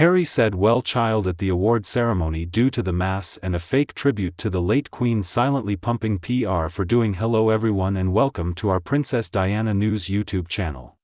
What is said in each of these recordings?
Harry said "WELLCHILD" at the award ceremony due to the mass and a fake tribute to the late Queen, silently pumping PR for doing "Hello everyone and welcome to our Princess Diana News YouTube channel."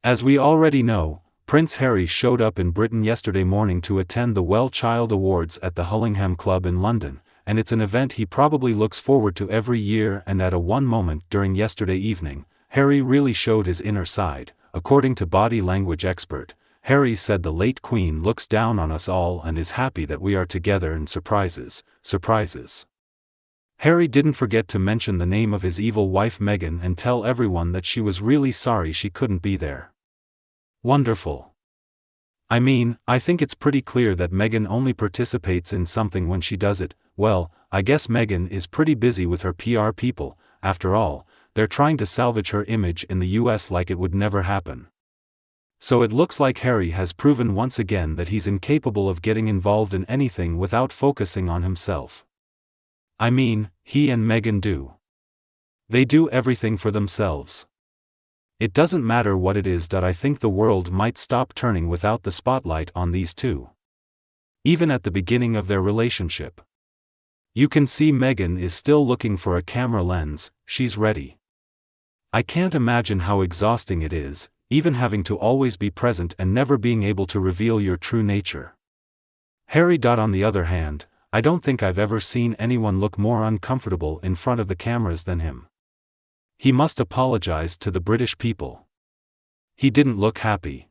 As we already know, Prince Harry showed up in Britain yesterday morning to attend the WELLCHILD Awards at the Hullingham Club in London, and it's an event he probably looks forward to every year. And at one moment during yesterday evening, Harry really showed his inner side. According to body language expert, Harry said the late Queen looks down on us all and is happy that we are together, and surprises. Harry didn't forget to mention the name of his evil wife Meghan and tell everyone that she was really sorry she couldn't be there. Wonderful. I mean, I think it's pretty clear that Meghan only participates in something when she does it. Well, I guess Meghan is pretty busy with her PR people. After all, they're trying to salvage her image in the US like it would never happen. So it looks like Harry has proven once again that he's incapable of getting involved in anything without focusing on himself. I mean, he and Meghan do. They do everything for themselves. It doesn't matter what it is. I think the world might stop turning without the spotlight on these two. Even at the beginning of their relationship, you can see Meghan is still looking for a camera lens. She's ready. I can't imagine how exhausting it is, even having to always be present and never being able to reveal your true nature. Harry. On the other hand, I don't think I've ever seen anyone look more uncomfortable in front of the cameras than him. He must apologize to the British people. He didn't look happy.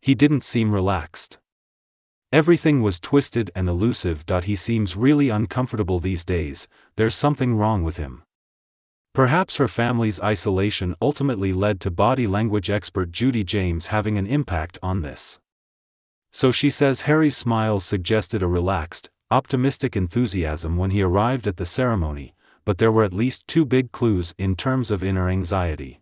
He didn't seem relaxed. Everything was twisted and elusive. He seems really uncomfortable these days. There's something wrong with him. Perhaps her family's isolation ultimately led to body language expert Judy James having an impact on this. So she says Harry's smile suggested a relaxed, optimistic enthusiasm when he arrived at the ceremony, but there were at least two big clues in terms of inner anxiety.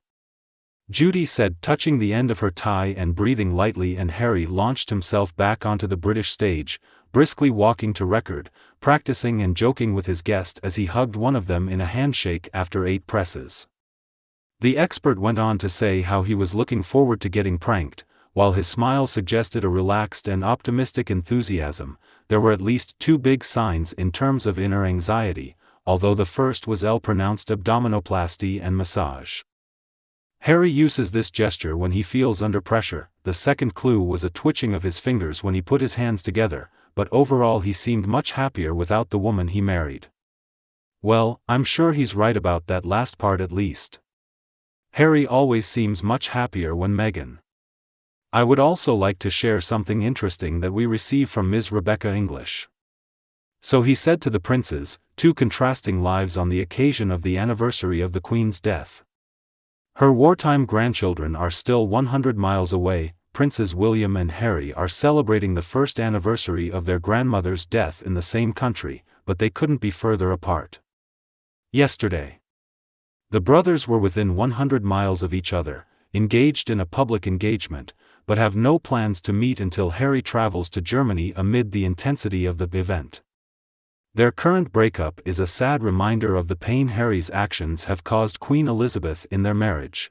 Judy said, touching the end of her tie and breathing lightly, and Harry launched himself back onto the British stage, briskly walking to record, practicing and joking with his guest as he hugged one of them in a handshake after 8 presses. The expert went on to say how he was looking forward to getting pranked. While his smile suggested a relaxed and optimistic enthusiasm, there were at least two big signs in terms of inner anxiety, although the first was pronounced abdominoplasty and massage. Harry uses this gesture when he feels under pressure. The second clue was a twitching of his fingers when he put his hands together, but overall he seemed much happier without the woman he married. Well, I'm sure he's right about that last part at least. Harry always seems much happier when Meghan. I would also like to share something interesting that we received from Ms. Rebecca English. So he said to the princes, two contrasting lives on the occasion of the anniversary of the Queen's death. Her wartime grandchildren are still 100 miles away. Princes William and Harry are celebrating the first anniversary of their grandmother's death in the same country, but they couldn't be further apart. Yesterday, the brothers were within 100 miles of each other, engaged in a public engagement, but have no plans to meet until Harry travels to Germany amid the intensity of the event. Their current breakup is a sad reminder of the pain Harry's actions have caused Queen Elizabeth in their marriage.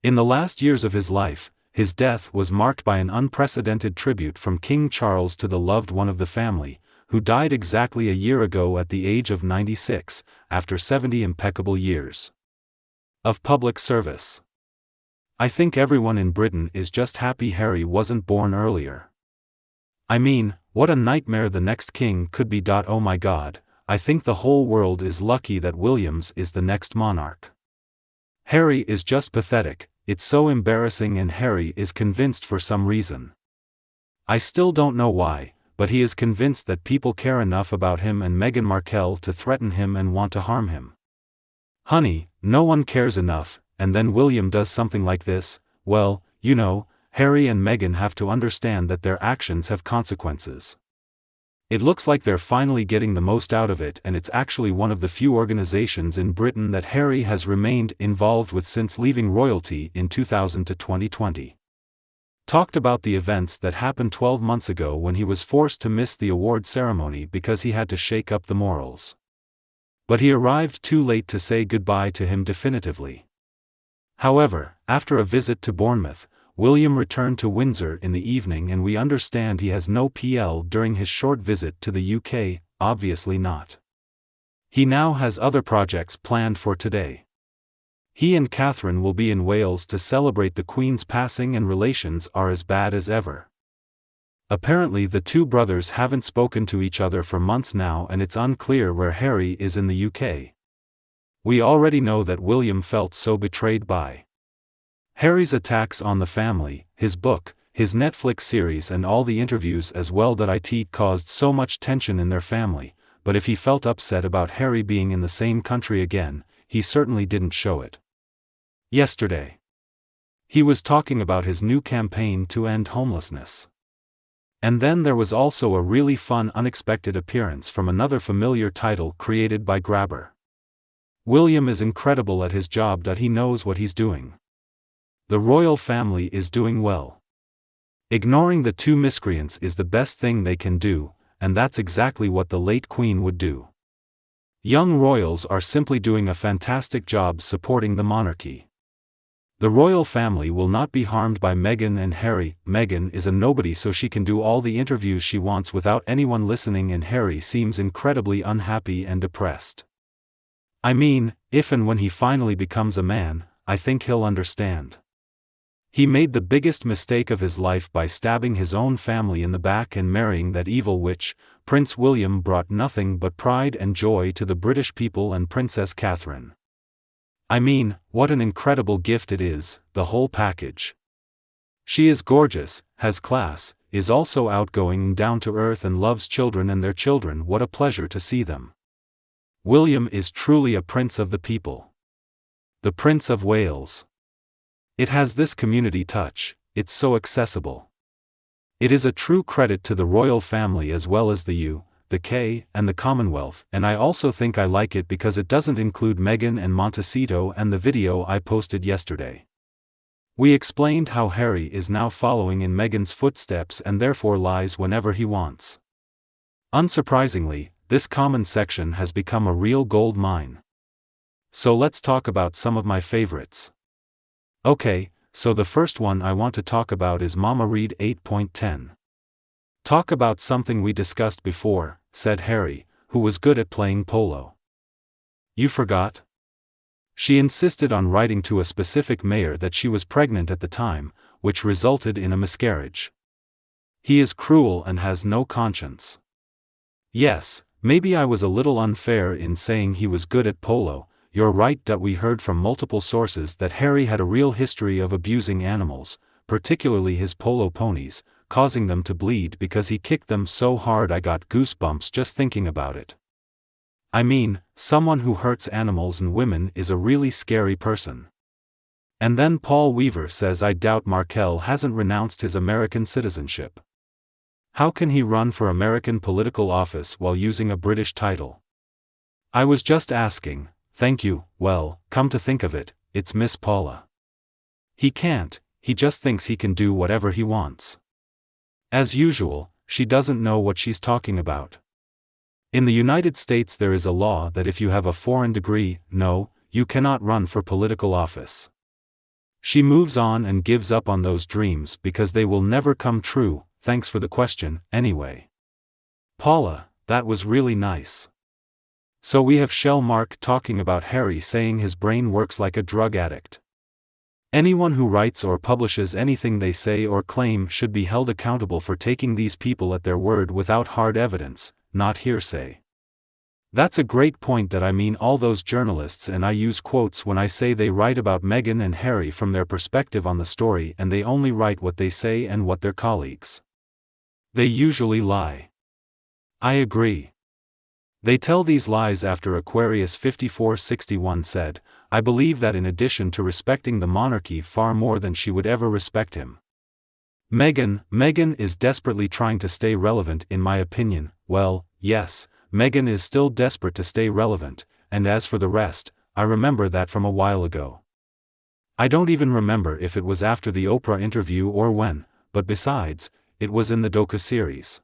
In the last years of his life, his death was marked by an unprecedented tribute from King Charles to the loved one of the family, who died exactly a year ago at the age of 96, after 70 impeccable years of public service. I think everyone in Britain is just happy Harry wasn't born earlier. I mean, what a nightmare the next king could be. Oh my God, I think the whole world is lucky that Williams is the next monarch. Harry is just pathetic. It's so embarrassing, and Harry is convinced for some reason. I still don't know why, but he is convinced that people care enough about him and Meghan Markle to threaten him and want to harm him. Honey, no one cares enough, and then William does something like this. Well, you know, Harry and Meghan have to understand that their actions have consequences. It looks like they're finally getting the most out of it, and it's actually one of the few organizations in Britain that Harry has remained involved with since leaving royalty in 2000 to 2020. Talked about the events that happened 12 months ago when he was forced to miss the award ceremony because he had to shake up the morals. But he arrived too late to say goodbye to him definitively. However, after a visit to Bournemouth, William returned to Windsor in the evening and we understand he has no PL during his short visit to the UK, obviously not. He now has other projects planned for today. He and Catherine will be in Wales to celebrate the Queen's passing and relations are as bad as ever. Apparently the two brothers haven't spoken to each other for months now and it's unclear where Harry is in the UK. We already know that William felt so betrayed by Harry's attacks on the family, his book, his Netflix series and all the interviews as well that it caused so much tension in their family, but if he felt upset about Harry being in the same country again, he certainly didn't show it. Yesterday, he was talking about his new campaign to end homelessness. And then there was also a really fun unexpected appearance from another familiar title created by Grabber. William is incredible at his job that he knows what he's doing. The royal family is doing well. Ignoring the two miscreants is the best thing they can do, and that's exactly what the late Queen would do. Young royals are simply doing a fantastic job supporting the monarchy. The royal family will not be harmed by Meghan and Harry. Meghan is a nobody so she can do all the interviews she wants without anyone listening and Harry seems incredibly unhappy and depressed. I mean, if and when he finally becomes a man, I think he'll understand. He made the biggest mistake of his life by stabbing his own family in the back and marrying that evil witch. Prince William brought nothing but pride and joy to the British people and Princess Catherine. I mean, what an incredible gift it is, the whole package. She is gorgeous, has class, is also outgoing and down to earth and loves children and their children. What a pleasure to see them. William is truly a prince of the people. The Prince of Wales. It has this community touch, it's so accessible. It is a true credit to the royal family as well as the U, the K, and the Commonwealth, and I also think I like it because it doesn't include Meghan and Montecito and the video I posted yesterday. We explained how Harry is now following in Meghan's footsteps and therefore lies whenever he wants. Unsurprisingly, this comment section has become a real gold mine. So let's talk about some of my favorites. Okay, so the first one I want to talk about is Mama Read 8.10. Talk about something we discussed before, said Harry, who was good at playing polo. You forgot? She insisted on writing to a specific mayor that she was pregnant at the time, which resulted in a miscarriage. He is cruel and has no conscience. Yes, maybe I was a little unfair in saying he was good at polo. You're right that we heard from multiple sources that Harry had a real history of abusing animals, particularly his polo ponies, causing them to bleed because he kicked them so hard I got goosebumps just thinking about it. I mean, someone who hurts animals and women is a really scary person. And then Paul Weaver says I doubt Markle hasn't renounced his American citizenship. How can he run for American political office while using a British title? I was just asking, thank you. Well, come to think of it, it's Miss Paula. He can't, he just thinks he can do whatever he wants. As usual, she doesn't know what she's talking about. In the United States there is a law that if you have a foreign degree, no, you cannot run for political office. She moves on and gives up on those dreams because they will never come true. Thanks for the question, anyway. Paula, that was really nice. So we have Shell Mark talking about Harry saying his brain works like a drug addict. Anyone who writes or publishes anything they say or claim should be held accountable for taking these people at their word without hard evidence, not hearsay. That's a great point. That I mean all those journalists, and I use quotes when I say they write about Meghan and Harry from their perspective on the story and they only write what they say and what their colleagues. They usually lie. I agree. They tell these lies after Aquarius 5461 said, I believe that in addition to respecting the monarchy far more than she would ever respect him. Meghan is desperately trying to stay relevant in my opinion. Well, yes, Meghan is still desperate to stay relevant, and as for the rest, I remember that from a while ago. I don't even remember if it was after the Oprah interview or when, but besides, it was in the docuseries.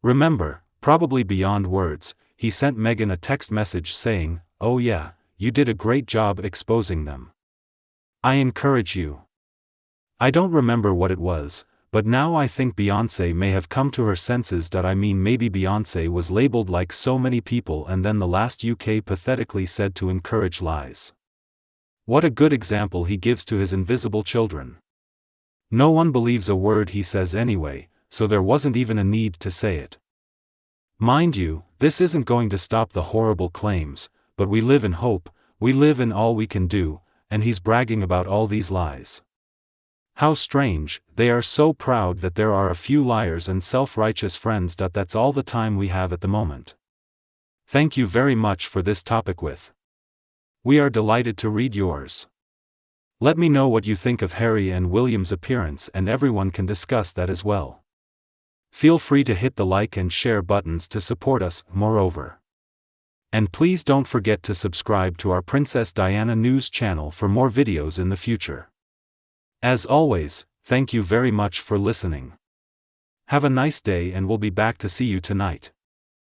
Remember, probably beyond words, he sent Meghan a text message saying, oh yeah, you did a great job exposing them. I encourage you. I don't remember what it was, but now I think Beyoncé may have come to her senses. I mean, maybe Beyoncé was labeled like so many people and then the last UK pathetically said to encourage lies. What a good example he gives to his invisible children. No one believes a word he says anyway, so there wasn't even a need to say it. Mind you, this isn't going to stop the horrible claims, but we live in hope, we live in all we can do, and he's bragging about all these lies. How strange, they are so proud that there are a few liars and self-righteous friends. That's all the time we have at the moment. Thank you very much for this topic with. We are delighted to read yours. Let me know what you think of Harry and William's appearance, and everyone can discuss that as well. Feel free to hit the like and share buttons to support us, moreover. And please don't forget to subscribe to our Princess Diana News channel for more videos in the future. As always, thank you very much for listening. Have a nice day and we'll be back to see you tonight.